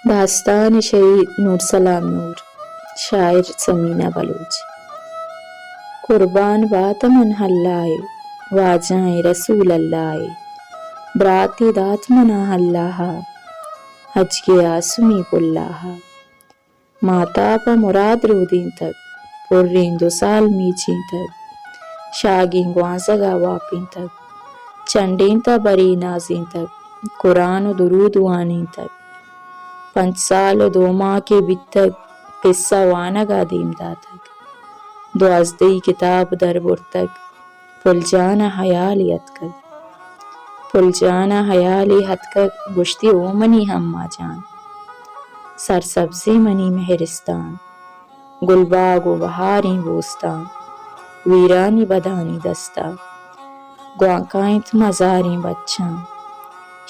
داستان شہید نور سلام نور، شاعر سمینہ بلوچ۔ قربان بات من اللہ واجائیں رسول اللہ، براتی دات منا اللہ حج کے آسمی پلّہ، ماتا پا مراد رو دین تک پرین 2 سال میچیں تک، شاگیں گوانزگا واپیں تک، چنڈیں تا بری نازیں تک، قرآن و درود وانیں تک، 5 سال و 2 ماہ کے بیت تک، قصہ وانگا دیمدا تک، 12 کتاب در بر تک، پل جانا حیالی اتکگ، پل جانا حیالی اتکگ، گشتی او منی ہما جان، سرسبزی منی مہرستان، گل باغ و بہاریں بوستان، ویرانی بدانی دستہ، گوانکائنت مزاریں بچاں،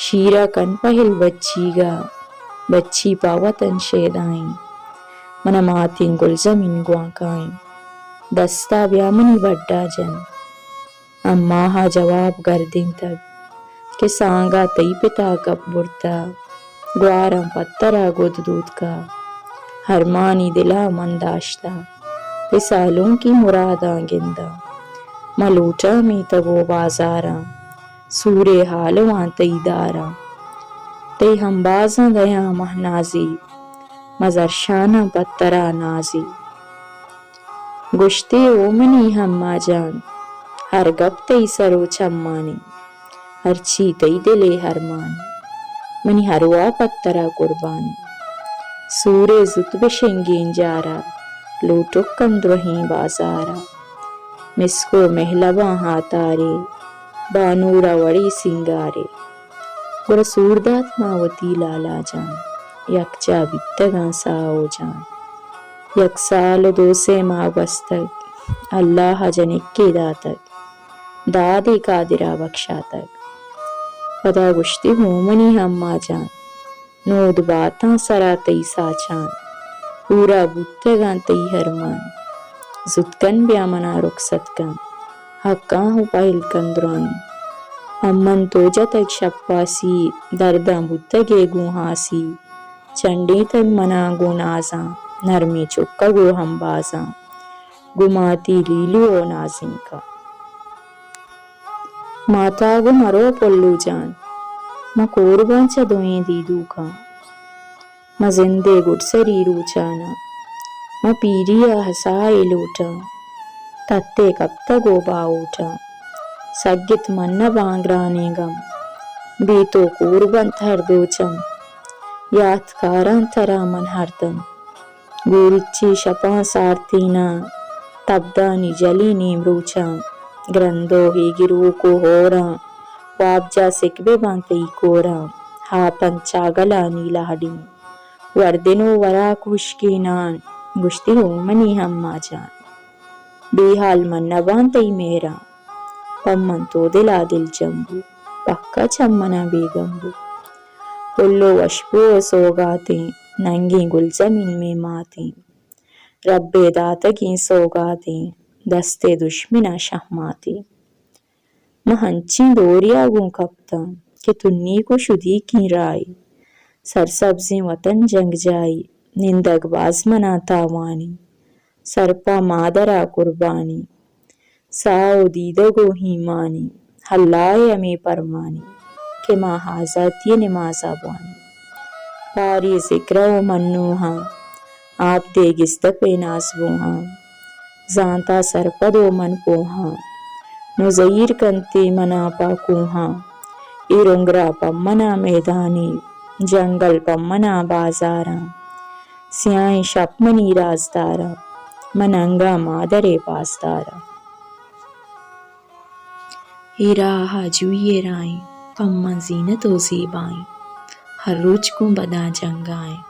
شیرہ کن پہل بچی گا، بچی پا وطن شیدائیں، منا ماتیں گل زمین گوانکائیں، دستا بیا منی بڑا جن، اماہا جواب گردیں تک، کہ سانگا تئی پتا کب برتا، گوارم پترا گد دود کا، ہرمانی دلا من داشتا، پسالوں کی مراداں گندا، ملوٹا میں تگو بازاراں، سورے حالوان تئی داراں، تے ہم بازاں دیاں مہ نازی، مزر شانہ پترا نازی، گشتے او منی ہما جان، ہر گپ تئی سرو چمانی، ہر چی تئی دلے ہرمانی، منی ہروا پترا قربانی، سورے زت بشنگیں جارا، لوٹک کندرہیں بازارا، مسکو محلباں ہاتارے، بانورا وڑی سنگارے، گڑا سوردات ماوتی لالا جان، یکجا بیتگاں ساؤ جان، 1 سال و 2 ماہ بستگ، اللہ جنکے داتگ، داد قادرہ بخشا تگ، پدا گشتے ہوں منی ہما جان، نود باتاں سرا تئی ساچان، پورا بوتگاں تئی ہرمان، زت کن بیا منا رخصت کن، حقاں ہو پہل کندرائیں، ہمن تو جتگ شپاسی، درداں بوتگے گوں ہاسی، چنڈیں تگ منا گو نازاں، نرمی چکا گو ہم بازاں، گماتی لیلو و نازیں کا، ماتا گو مرو پلو جان، ما قربان چا دوئیں دیدو کھاں، ما زندے گڑ سری روچانا، ما پیریا ہسائے لوٹاں، تتے کب تگو باؤٹاں، سگت من بانگرانے گم، بے تو قربان تھر دو چم، یادکاراں ترا من ہردم، گورچی شپاں سارتینا، تبدانی جلی نیم روچاں، گرندو ہی گرو کو ہوراں، وابجا سکبے بانتئی کوراں، ہاپن چاگلانی لاہڑیں، وردنو وراک وشکینان، گشتے ہو منی ہما جان، بے حال من نبانتئی مہراں، پمن تو دلا دل جنبو، پکا چمنا بیگمبو، پلو وشبو سوگاتیں، ننگیں گل زمین میں ماتیں، رب داتگیں سوگاتیں، دستے دشمنا شہماتیں، ما ہنچیں دوریا گوں کپتاں، کہ تنی کو شدی کیں رائی، سرسبزیں وطن جنگ جائی، نندگ باز منا تاوانی، سرپا مادرا قربانی، ساؤ دیدگو ہیمانی، اللہ ہمیں پرمانی، کہ ما حاضرتی نمازا بوانی، پاری ذکر و منوہاں، آپ دے گزد پہ نازبوہاں، زانتا سرپدو من پوہاں، نزیر کنتے منا پاکوہاں، ایرنگرا پمنا میدانی، جنگل پمنا بازاراں، سیائیں شپ منی رازداراں، مننگا مادر پاسداراں، ہیراہا جوئیے رائیں، پمن زینت و زیبائیں، ہر روچ کو بدا جنگائیں،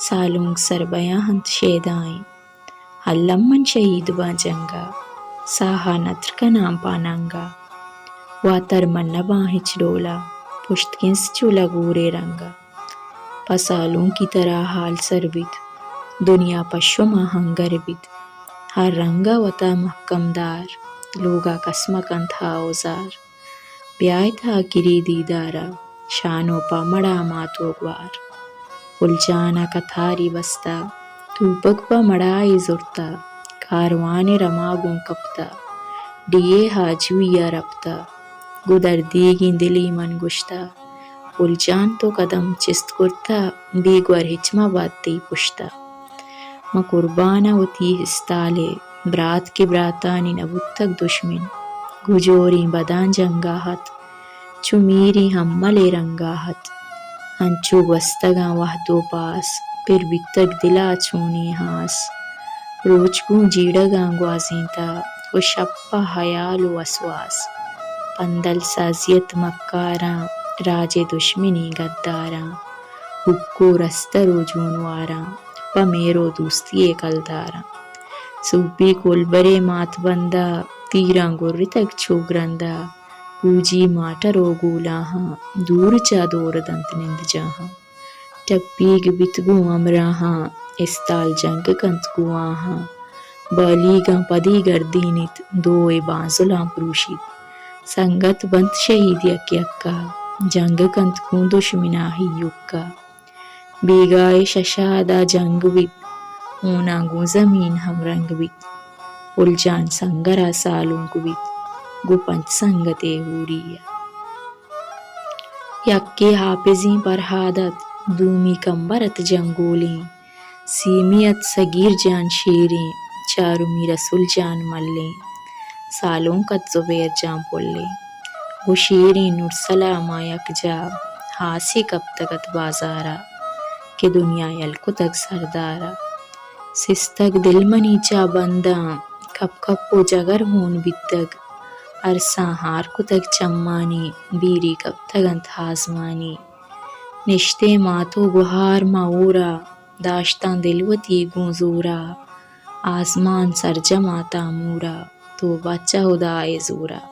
سالونگ سربیاں ہنت شیدائیں، ہلمن شہید با جنگا، ساہا نتر کا نام پاننگا، واتر من نباں ہچ ڈولا، پشت کنس چولا گورے رنگا، پسالوں کی طرح حال سر بیت، دنیا پشما ہنگر بیت، ہر رنگا وطا محکم دار، لوگا قسمکن تھا اوزار، بیائے تھا گری دیدارا، شانو پا مڑا ماتو گوار، پلجانا کتھاری بستا توپک پا مڑائی زرتا کاروان رماگوں کپتا ڈیے ہاجویا رپتا گدردیگی دلی من گشتا پلجان تو قدم چست کرتا بیگور ہچما باتی پشتا ما قربانا وتی ہستالے برات کے براتانی نبتک دشمن گجوری بدان جنگاہت چو میری ہملے رنگاہت ہنچو بستگاں وحدو پاس پھر بتگ دلا چونی ہاس روچ گوں جیڑگاں گوازینتا و شپا حیال و وسواس پندل سازیت مکاراں راج دشمنی گداراں حکو رستر و جونواراں پا میرو دوستی کلداراں سوپی کولبرے مات بندہ تیراں گر تک چوگرندہ پوجی ماٹر و گولاہاں دور چا دور دنت نند جاہاں ٹپیگ بتگوں امراہاں استال جنگ کنت گواہاں بالیگاں پدی گردینت دوئے بانزلاں پروشید سنگت بنت شہید یک یکا جنگ کنت کوں دشمنا ہی یکا بیگائے ششادا جنگ بیت اونا گوں زمین ہم رنگ بیت پلجان سنگرا سالوں کو بیت گو پنچ سنگتے ہوریا یکے حافظیں پرہادت دومی کمبرت جنگولیں سیمیت صغیر جان شیریں چارمی رسول جان ملیں سالوں کت زبیر جان پلیں گو شیریں نرسلا ما یک جا ہاسی کب تگت بازارا کہ دنیا یلکو تگ سردارا سستگ دل منی چا بنداں کپ کپ و جگر ہون بتگ عرصاں ہار کتگ چمانی بیری کب تگنت ہازمانی نشتے ماتو گہار ماورا داشتاں دلوتی گوں زورا آسمان سرجما تامورا تو بچہ خدائے زورا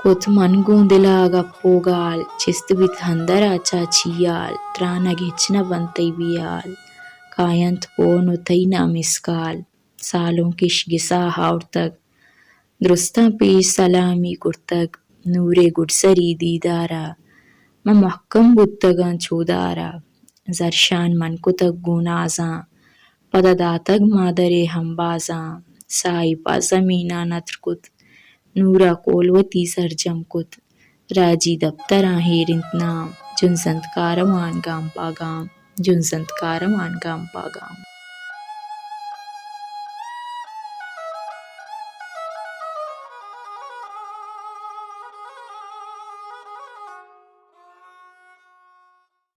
کت من گوں دلا گپو گال چست بیت ہندرا چا چیال ترانگ ہچنا بنتی بیال کائنت پونو تینا مسکال سالوں کش گسا ہاورتگ درستاں پیش سلامی کرتگ نورے گڈسری دیدارا ما محکم بتگاں چودارا زرشان من کتگ گوں نازاں پدا داتگ مادرے ہمبازاں سائی پا زمیناں نتر کت نورا کولوتی سرجم کت راجی دفتراں ہیرنت نام جنزنت کاروان گام پا گام